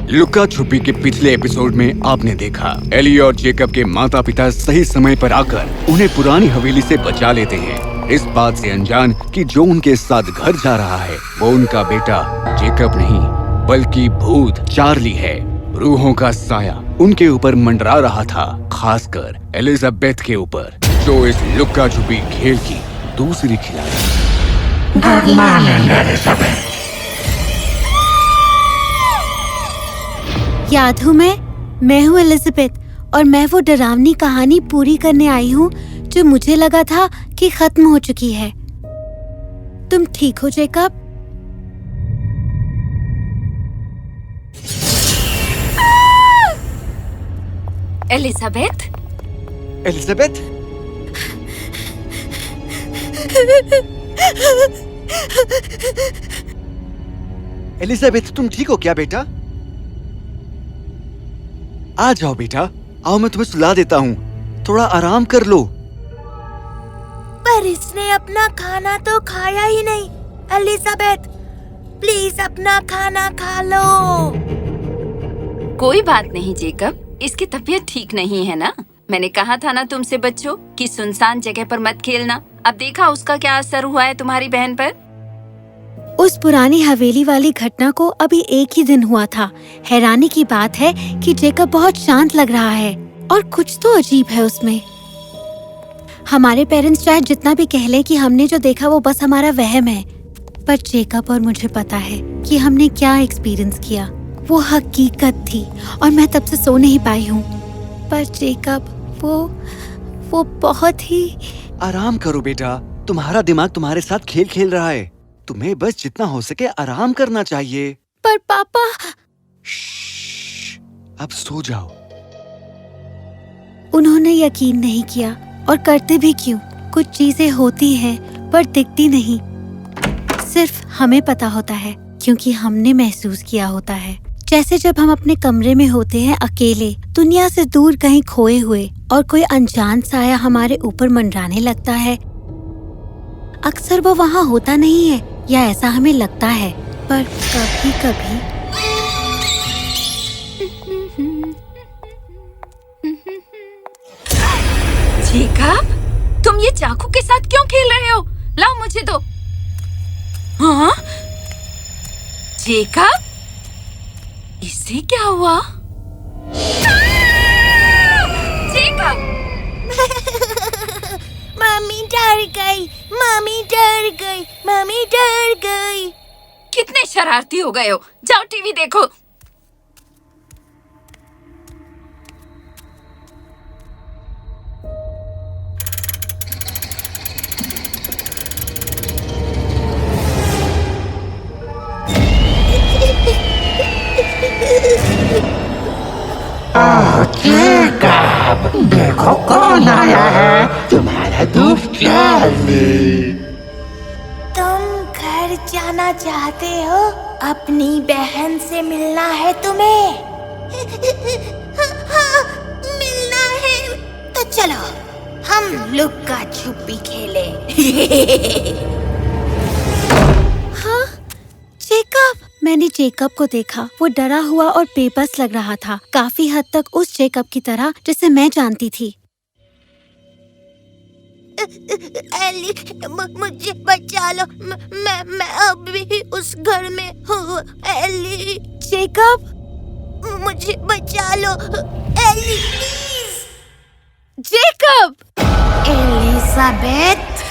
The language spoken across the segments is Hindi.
लुका छुपी के पिछले एपिसोड में आपने देखा एली और जेकब के माता पिता सही समय पर आकर उन्हें पुरानी हवेली से बचा लेते हैं, इस बात से अनजान कि जो उनके साथ घर जा रहा है वो उनका बेटा जेकब नहीं बल्कि भूत चार्ली है। रूहों का साया उनके ऊपर मंडरा रहा था, खासकर एलिजाबेथ के ऊपर, जो इस लुका छुपी खेल की दूसरी खिलाड़ी। याद हूँ मैं हूँ एलिजाबेथ और मैं वो डरावनी कहानी पूरी करने आई हूँ जो मुझे लगा था कि खत्म हो चुकी है। तुम ठीक हो जेकब? एलिजाबेथ? एलिजाबेथ? एलिजाबेथ, तुम ठीक हो क्या बेटा? आ जाओ बेटा, आओ मैं तुम्हें सुला देता हूँ, थोड़ा आराम कर लो। पर इसने अपना खाना तो खाया ही नहीं। एलिजाबेथ, प्लीज अपना खाना खा लो। कोई बात नहीं जेकब, इसकी तबीयत ठीक नहीं है ना। मैंने कहा था ना तुमसे बच्चों कि सुनसान जगह पर मत खेलना। अब देखा उसका क्या असर हुआ है तुम्हारी बहन पर। उस पुरानी हवेली वाली घटना को अभी एक ही दिन हुआ था। हैरानी की बात है कि जेकब बहुत शांत लग रहा है और कुछ तो अजीब है उसमें। हमारे पेरेंट्स चाहे जितना भी कह लें कि हमने जो देखा वो बस हमारा वहम है, पर जेकब और मुझे पता है कि हमने क्या एक्सपीरियंस किया वो हकीकत थी और मैं तब से सो नहीं पाई हूँ। पर जेकब वो बहुत ही। आराम करो बेटा, तुम्हारा दिमाग तुम्हारे साथ खेल खेल रहा है। तुम्हें बस जितना हो सके आराम करना चाहिए। पर पापा। अब सो जाओ। उन्होंने यकीन नहीं किया और करते भी क्यों? कुछ चीजें होती हैं पर दिखती नहीं, सिर्फ हमें पता होता है क्योंकि हमने महसूस किया होता है। जैसे जब हम अपने कमरे में होते हैं अकेले, दुनिया से दूर कहीं खोए हुए, और कोई अनजान साया हमारे ऊपर मंडराने लगता है। अक्सर वो वहाँ होता नहीं है या ऐसा हमें लगता है, पर कभी कभी जेकब, तुम ये चाकू के साथ क्यों खेल रहे हो? लाओ मुझे दो। हाँ? जेकब, इससे क्या हुआ? जेकब! मम्मी डर गई, मम्मी डर गई, मम्मी डर गई। कितने शरारती हो गए हो, जाओ टीवी देखो। जेकब, देखो कौन आया है, तुम्हारा दोस्त चार्ली। तुम घर जाना चाहते हो? अपनी बहन से मिलना है तुम्हें? हाँ, मिलना है। तो चलो हम लुक्का छुपी खेले। हाँ, जेकब। मैंने जेकब को देखा। वो डरा हुआ और बेबस लग रहा था, काफी हद तक उस जेकब की तरह जिसे मैं जानती थी। एली, मुझे बचा लो, मैं अभी उस घर में हूँ। एली। जेकब, मुझे बचा लो। Ellie please. जेकब। एलिजाबेथ,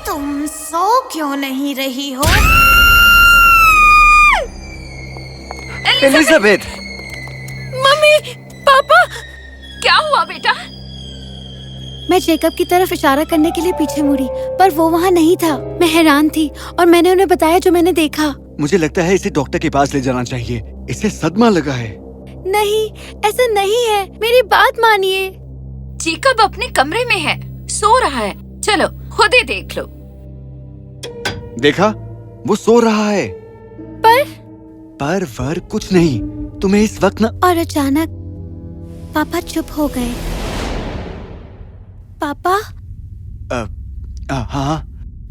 तुम सो क्यों नहीं रही हो? एलिजाबेथ! मम्मी, पापा, क्या हुआ बेटा? मैं जेकब की तरफ इशारा करने के लिए पीछे मुड़ी, पर वो वहाँ नहीं था। मैं हैरान थी और मैंने उन्हें बताया जो मैंने देखा। मुझे लगता है इसे डॉक्टर के पास ले जाना चाहिए, इसे सदमा लगा है। नहीं, ऐसा नहीं है, मेरी बात मानिए। जेकब अपने कमरे में है, सो रहा है। चलो खुद ही देख लो। देखा, वो सो रहा है। पर कुछ नहीं। तुम्हें इस वक्त न... और अचानक पापा चुप हो गए। पापा? हाँ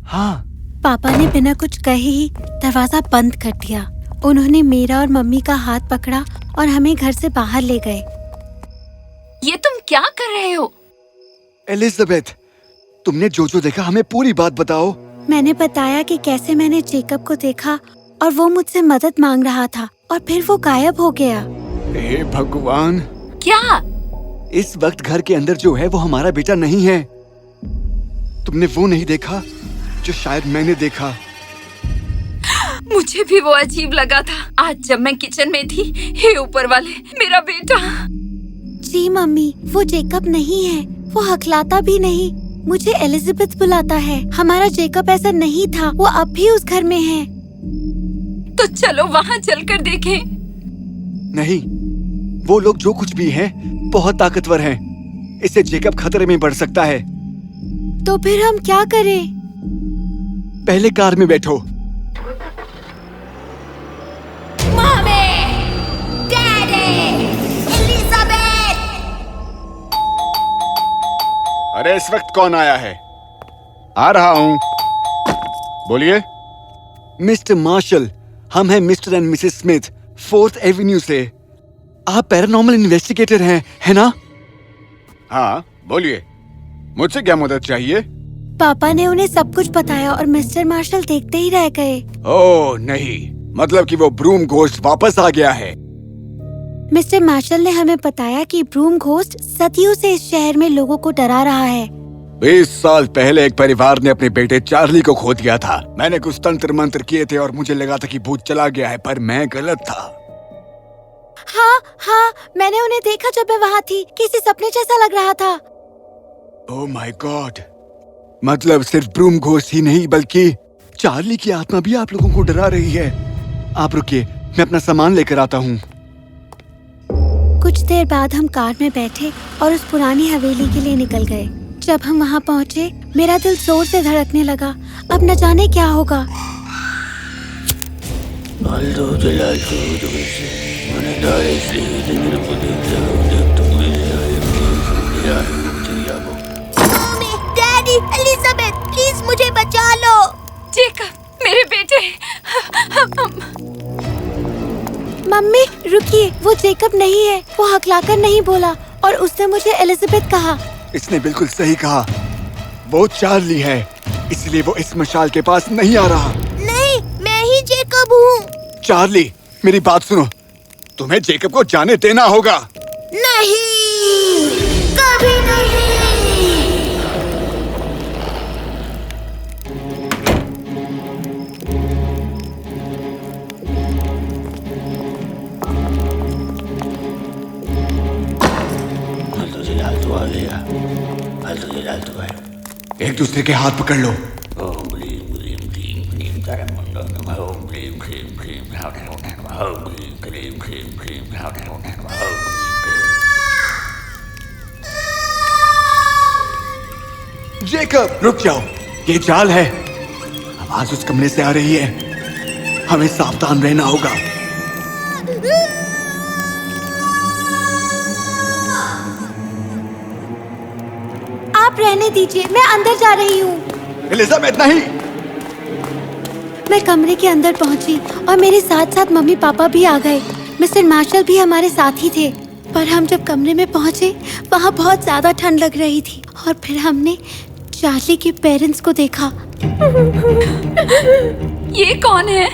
हाँ। पापा ने बिना कुछ कहे ही दरवाजा बंद कर दिया। उन्होंने मेरा और मम्मी का हाथ पकड़ा और हमें घर से बाहर ले गए। ये तुम क्या कर रहे हो? एलिजाबेथ, तुमने जो देखा हमें पूरी बात बताओ। मैंने बताया कि कैसे मैंने जेकब को देखा और वो मुझसे मदद मांग रहा था और फिर वो गायब हो गया। हे भगवान! क्या? इस वक्त घर के अंदर जो है वो हमारा बेटा नहीं है। तुमने वो नहीं देखा जो शायद मैंने देखा। मुझे भी वो अजीब लगा था आज जब मैं किचन में थी। हे ऊपर वाले, मेरा बेटा। जी मम्मी, वो जेकब नहीं है। वो हकलाता भी नहीं, मुझे एलिजाबेथ बुलाता है। हमारा जेकब ऐसा नहीं था। वो अब भी उस घर में है। तो चलो वहाँ चलकर देखें। नहीं, वो लोग जो कुछ भी हैं बहुत ताकतवर हैं। इससे जेकब खतरे में पड़ सकता है। तो फिर हम क्या करें? पहले कार में बैठो। अरे इस वक्त कौन आया है? आ रहा हूँ। बोलिए। मिस्टर मार्शल, हम हैं mister and Mrs Smith, 4th Avenue से। आप पैरानॉर्मल इन्वेस्टिगेटर हैं, है ना? हाँ, बोलिए। मुझसे क्या मदद चाहिए? पापा ने उन्हें सब कुछ बताया और मिस्टर मार्शल देखते ही रह गए। ओह नहीं, मतलब कि वो ब्रूम घोस्ट वापस आ गया है। मिस्टर मार्शल ने हमें बताया कि ब्रूम घोस्ट सदियों से इस शहर में लोगों को डरा रहा है। 20 साल पहले एक परिवार ने अपने बेटे चार्ली को खो दिया था। मैंने कुछ तंत्र मंत्र किए थे और मुझे लगा था कि भूत चला गया है, पर मैं गलत था। हाँ, मैंने उन्हें देखा जब मैं वहाँ थी। किसी सपने जैसा लग रहा था। Oh my God! मतलब सिर्फ ब्रूम घोस्ट ही नहीं बल्कि चार्ली की आत्मा भी आप लोगों को डरा रही है। आप रुकिए, मैं अपना सामान लेकर आता हूँ। कुछ देर बाद हम कार में बैठे और उस पुरानी हवेली के लिए निकल गए। जब हम वहाँ पहुँचे, मेरा दिल जोर से धड़कने लगा। अब न जाने क्या होगा। डैडी, एलिजाबेथ, प्लीज मुझे बचा लो। जेकब, मेरे बेटे। मम्मी रुकिए, वो जेकब नहीं है। वो हकलाकर नहीं बोला और उसने मुझे एलिजाबेथ कहा। इसने बिल्कुल सही कहा। वो चार्ली है, इसलिए वो इस मशाल के पास नहीं आ रहा। नहीं, मैं ही जेकब हूँ। चार्ली, मेरी बात सुनो। तुम्हें जेकब को जाने देना होगा। नहीं, कभी नहीं। एक दूसरे के हाथ पकड़ लो। जेकब, रुक जाओ, ये जाल है। आवाज उस कमरे से आ रही है। हमें सावधान रहना होगा। आप रहने दीजिए, मैं अंदर जा रही हूँ। एलिजाबेथ, नहीं। मैं कमरे के अंदर पहुँची और मेरे साथ साथ मम्मी पापा भी आ गए। मिस्टर मार्शल भी हमारे साथ ही थे। पर हम जब कमरे में पहुँचे, वहाँ बहुत ज्यादा ठंड लग रही थी और फिर हमने चार्ली के पेरेंट्स को देखा। ये कौन है?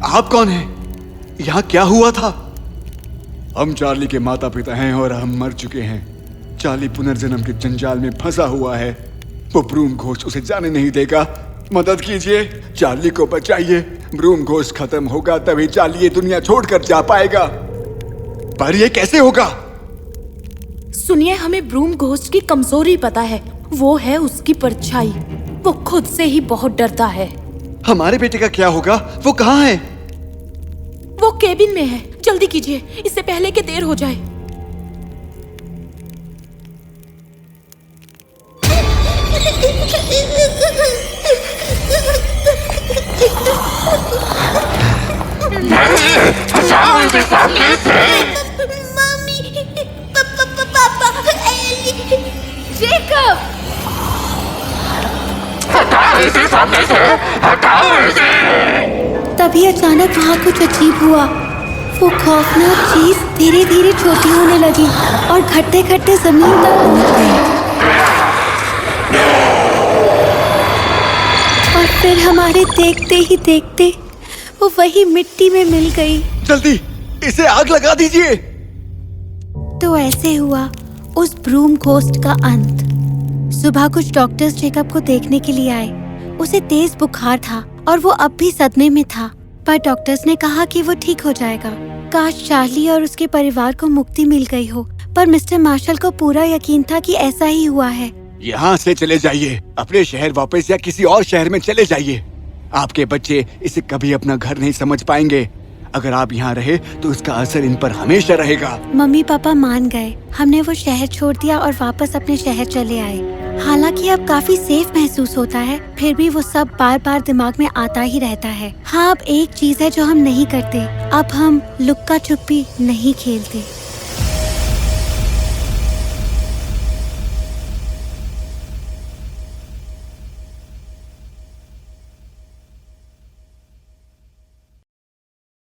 आप कौन हैं? यहाँ क्या हुआ था? हम चार्ली के माता पिता हैं और हम मर चुके हैं। चार्ली पुनर्जन्म के जंजाल में फंसा हुआ है। वो ब्रूम घोस्ट उसे जाने नहीं देगा। मदद कीजिए, चार्ली को बचाइए। ब्रूम घोस्ट खत्म होगा तभी चार्ली ये दुनिया छोड़कर जा पाएगा। पर ये कैसे होगा? सुनिए, हमें ब्रूम घोस्ट की कमजोरी पता है। वो है उसकी परछाई। वो खुद से ही बहुत डरता है। हमारे बेटे का क्या होगा? वो कहाँ है? वो केबिन में है। जल्दी कीजिए, इससे पहले कि देर हो जाए। हटाओ इसे सामने से। मम्मी, पापा, एली। जेकब! हटाओ इसे सामने से, हटाओ इसे। तभी अचानक वहाँ कुछ अजीब हुआ। वो खौफनाक चीज धीरे धीरे छोटी होने लगी और घटते घटते जमीन तक पहुँच गई। और फिर हमारे देखते ही देखते वो वही मिट्टी में मिल गई। जल्दी इसे आग लगा दीजिए। तो ऐसे हुआ उस ब्रूम घोस्ट का अंत। सुबह कुछ डॉक्टर्स जेकब को देखने के लिए आए। उसे तेज बुखार था और वो अब भी सदमे में था, पर डॉक्टर्स ने कहा कि वो ठीक हो जाएगा। काश चार्ली और उसके परिवार को मुक्ति मिल गई हो, पर मिस्टर मार्शल को पूरा यकीन था कि ऐसा ही हुआ है। यहाँ से चले जाइए, अपने शहर वापस या किसी और शहर में चले जाइए। आपके बच्चे इसे कभी अपना घर नहीं समझ पाएंगे। अगर आप यहाँ रहे तो इसका असर इन पर हमेशा रहेगा। मम्मी पापा मान गए। हमने वो शहर छोड़ दिया और वापस अपने शहर चले आए। हालांकि अब काफी सेफ महसूस होता है, फिर भी वो सब बार बार दिमाग में आता ही रहता है। हाँ, अब एक चीज है जो हम नहीं करते, अब हम लुक्का छुपी नहीं खेलते।